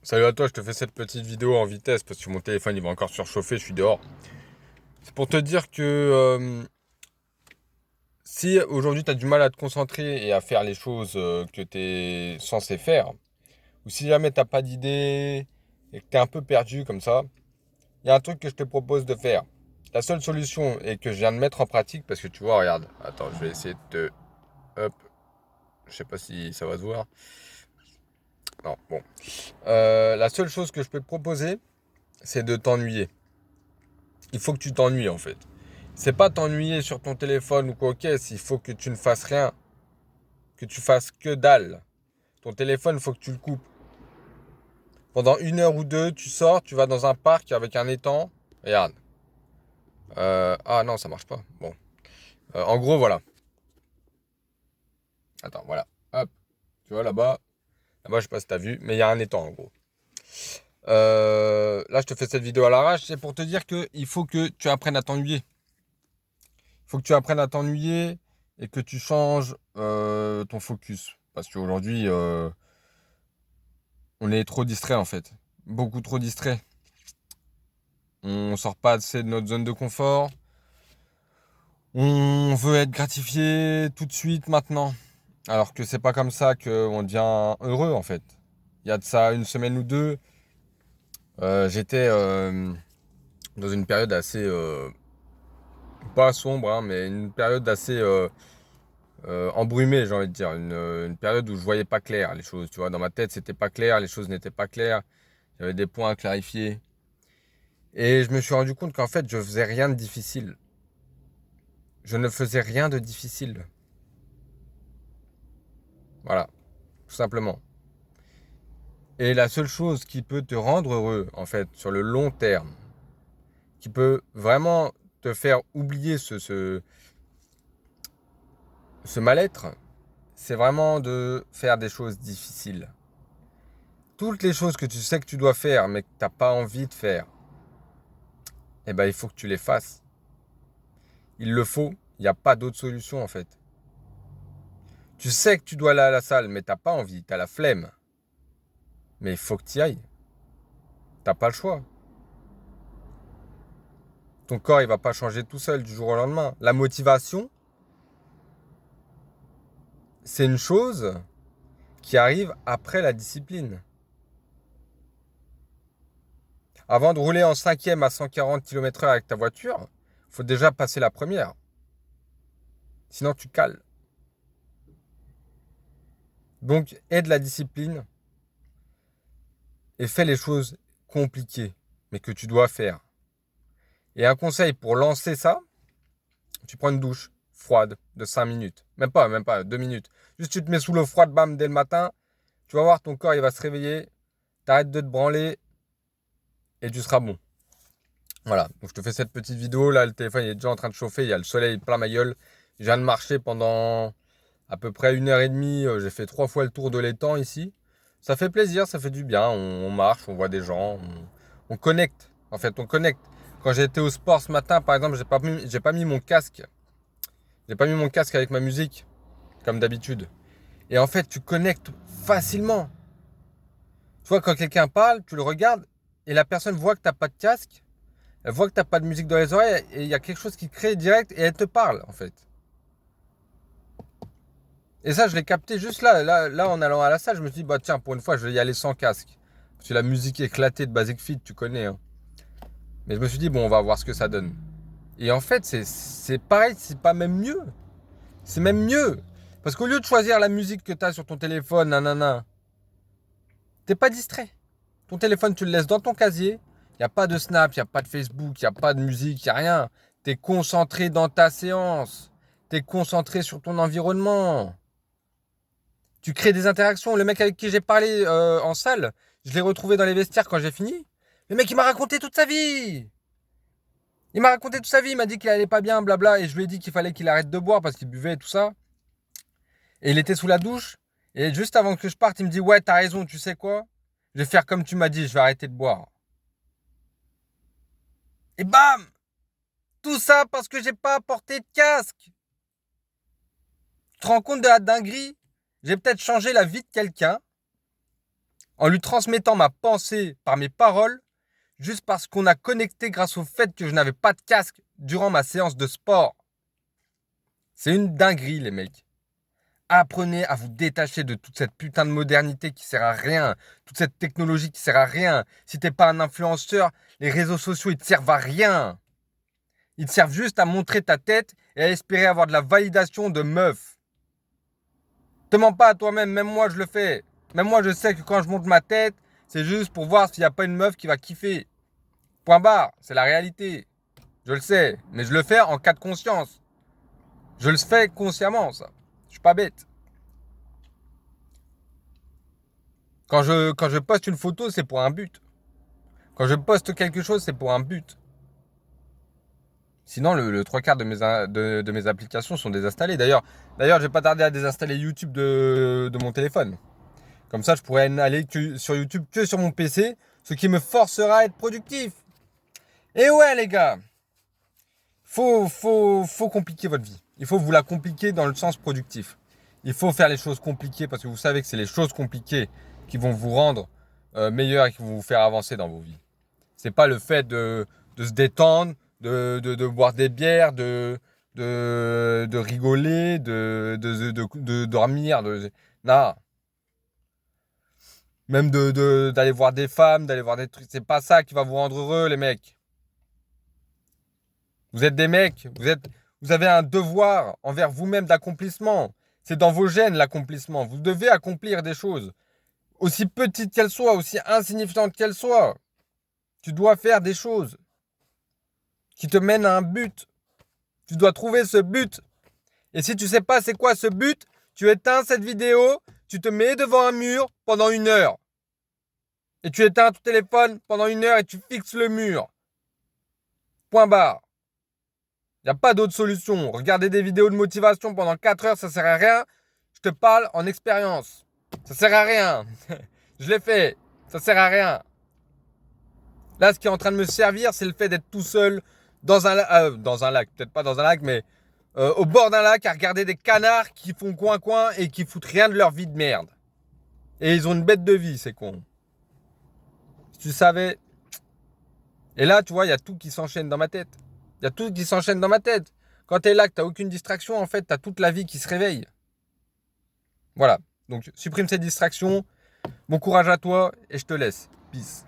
Salut à toi, je te fais cette petite vidéo en vitesse parce que mon téléphone il va encore surchauffer, je suis dehors. C'est pour te dire que si aujourd'hui tu as du mal à te concentrer et à faire les choses que tu es censé faire, ou si jamais t'as pas d'idée et que tu es un peu perdu comme ça, il y a un truc que je te propose de faire. La seule solution et que je viens de mettre en pratique parce que tu vois, regarde, attends, je vais essayer de te... Hop, je sais pas si ça va se voir. Non, bon. La seule chose que je peux te proposer, c'est de t'ennuyer. Il faut que tu t'ennuies en fait. C'est pas t'ennuyer sur ton téléphone ou quoi, ok, il faut que tu ne fasses rien, que tu fasses que dalle. Ton téléphone, il faut que tu le coupes. Pendant 1 heure ou deux, tu sors, tu vas dans un parc avec un étang. Regarde. Ah non, ça marche pas. Bon. En gros, voilà. Attends, voilà. Hop. Tu vois là-bas. Là-bas, je sais pas si t'as vu, mais il y a un étang en gros. Là, je te fais cette vidéo à l'arrache. C'est pour te dire qu'il faut que tu apprennes à t'ennuyer. Il faut que tu apprennes à t'ennuyer et que tu changes ton focus. Parce qu'aujourd'hui, on est trop distrait en fait. Beaucoup trop distrait. On sort pas assez de notre zone de confort. On veut être gratifié tout de suite maintenant. Alors que c'est pas comme ça qu'on devient heureux en fait. Il y a de ça une semaine ou deux, j'étais dans une période assez pas sombre, hein, mais une période assez embrumée, j'ai envie de dire. Une période où je voyais pas clair les choses. Tu vois, dans ma tête, c'était pas clair, les choses n'étaient pas claires. J'avais des points à clarifier. Et je me suis rendu compte qu'en fait, je faisais rien de difficile. Je ne faisais rien de difficile. Voilà, tout simplement. Et la seule chose qui peut te rendre heureux, en fait, sur le long terme, qui peut vraiment te faire oublier ce mal-être, c'est vraiment de faire des choses difficiles. Toutes les choses que tu sais que tu dois faire, mais que tu n'as pas envie de faire, eh ben, il faut que tu les fasses. Il le faut. Il n'y a pas d'autre solution, en fait. Tu sais que tu dois aller à la salle, mais t'as pas envie, tu as la flemme. Mais il faut que tu y ailles. T'as pas le choix. Ton corps, il va pas changer tout seul du jour au lendemain. La motivation, c'est une chose qui arrive après la discipline. Avant de rouler en cinquième à 140 km/h avec ta voiture, il faut déjà passer la première. Sinon, tu cales. Donc, aie de la discipline et fais les choses compliquées, mais que tu dois faire. Et un conseil pour lancer ça, tu prends une douche froide de 5 minutes. Même pas 2 minutes. Juste tu te mets sous l'eau froide, bam, dès le matin. Tu vas voir, ton corps, il va se réveiller. T'arrêtes de te branler et tu seras bon. Voilà, donc je te fais cette petite vidéo. Là, le téléphone il est déjà en train de chauffer. Il y a le soleil plein ma gueule. Je viens de marcher pendant à peu près 1 heure et demie. J'ai fait 3 fois le tour de l'étang ici. Ça fait plaisir, ça fait du bien. On marche, on voit des gens. On connecte. En fait, on connecte. Quand j'ai été au sport ce matin, par exemple, j'ai pas mis mon casque. J'ai pas mis mon casque avec ma musique, comme d'habitude. Et en fait, tu connectes facilement. Tu vois, quand quelqu'un parle, tu le regardes et la personne voit que tu n'as pas de casque, elle voit que tu n'as pas de musique dans les oreilles et il y a quelque chose qui crée direct et elle te parle en fait. Et ça, je l'ai capté juste là, en allant à la salle, je me suis dit, bah tiens, pour une fois, je vais y aller sans casque. Parce que la musique éclatée de Basic Fit, tu connais. Hein. Mais je me suis dit, bon, on va voir ce que ça donne. Et en fait, c'est pareil, c'est pas même mieux. C'est même mieux. Parce qu'au lieu de choisir la musique que tu as sur ton téléphone, nanana, t'es pas distrait. Ton téléphone, tu le laisses dans ton casier. Il n'y a pas de Snap, il n'y a pas de Facebook, il n'y a pas de musique, il n'y a rien. Tu es concentré dans ta séance. Tu es concentré sur ton environnement. Tu crées des interactions. Le mec avec qui j'ai parlé en salle, je l'ai retrouvé dans les vestiaires quand j'ai fini. Le mec, il m'a raconté toute sa vie. Il m'a raconté toute sa vie. Il m'a dit qu'il allait pas bien, blabla. Et je lui ai dit qu'il fallait qu'il arrête de boire parce qu'il buvait et tout ça. Et il était sous la douche. Et juste avant que je parte, il me dit, ouais, t'as raison, tu sais quoi? Je vais faire comme tu m'as dit, je vais arrêter de boire. Et bam! Tout ça parce que j'ai pas porté de casque. Tu te rends compte de la dinguerie? J'ai peut-être changé la vie de quelqu'un en lui transmettant ma pensée par mes paroles, juste parce qu'on a connecté grâce au fait que je n'avais pas de casque durant ma séance de sport. C'est une dinguerie, les mecs. Apprenez à vous détacher de toute cette putain de modernité qui sert à rien, toute cette technologie qui sert à rien. Si t'es pas un influenceur, les réseaux sociaux, ils te servent à rien. Ils te servent juste à montrer ta tête et à espérer avoir de la validation de meufs. Te mens pas à toi-même, même moi je le fais. Même moi je sais que quand je monte ma tête, c'est juste pour voir s'il n'y a pas une meuf qui va kiffer. Point barre, c'est la réalité. Je le sais, mais je le fais en cas de conscience. Je le fais consciemment, ça. Je suis pas bête. Quand je poste une photo, c'est pour un but. Quand je poste quelque chose, c'est pour un but. Sinon, le trois quarts de mes applications sont désinstallées. D'ailleurs, je vais pas tarder à désinstaller YouTube de mon téléphone. Comme ça, je pourrais aller sur YouTube que sur mon PC, ce qui me forcera à être productif. Et ouais, les gars, faut compliquer votre vie. Il faut vous la compliquer dans le sens productif. Il faut faire les choses compliquées parce que vous savez que c'est les choses compliquées qui vont vous rendre meilleur et qui vont vous faire avancer dans vos vies. C'est pas le fait de se détendre, de boire des bières, de rigoler, de dormir. Non. Même d'aller voir des femmes, d'aller voir des trucs. C'est pas ça qui va vous rendre heureux, les mecs. Vous êtes des mecs. Vous avez un devoir envers vous-même d'accomplissement. C'est dans vos gènes, l'accomplissement. Vous devez accomplir des choses. Aussi petites qu'elles soient, aussi insignifiantes qu'elles soient. Tu dois faire des choses qui te mènent à un but. Tu dois trouver ce but. Et si tu sais pas c'est quoi ce but, tu éteins cette vidéo, tu te mets devant un mur pendant 1 heure. Et tu éteins ton téléphone pendant 1 heure et tu fixes le mur. Point barre. Il n'y a pas d'autre solution. Regarder des vidéos de motivation pendant 4 heures, ça sert à rien. Je te parle en expérience. Ça sert à rien. Je l'ai fait. Ça sert à rien. Là, ce qui est en train de me servir, c'est le fait d'être tout seul dans un lac. Peut-être pas dans un lac, mais au bord d'un lac à regarder des canards qui font coin-coin et qui foutent rien de leur vie de merde. Et ils ont une bête de vie, ces cons. Si tu savais. Et là, tu vois, il y a tout qui s'enchaîne dans ma tête. Il y a tout qui s'enchaîne dans ma tête. Quand t'es là, que t'as aucune distraction, en fait, t'as toute la vie qui se réveille. Voilà. Donc, supprime ces distractions. Bon courage à toi et je te laisse. Peace.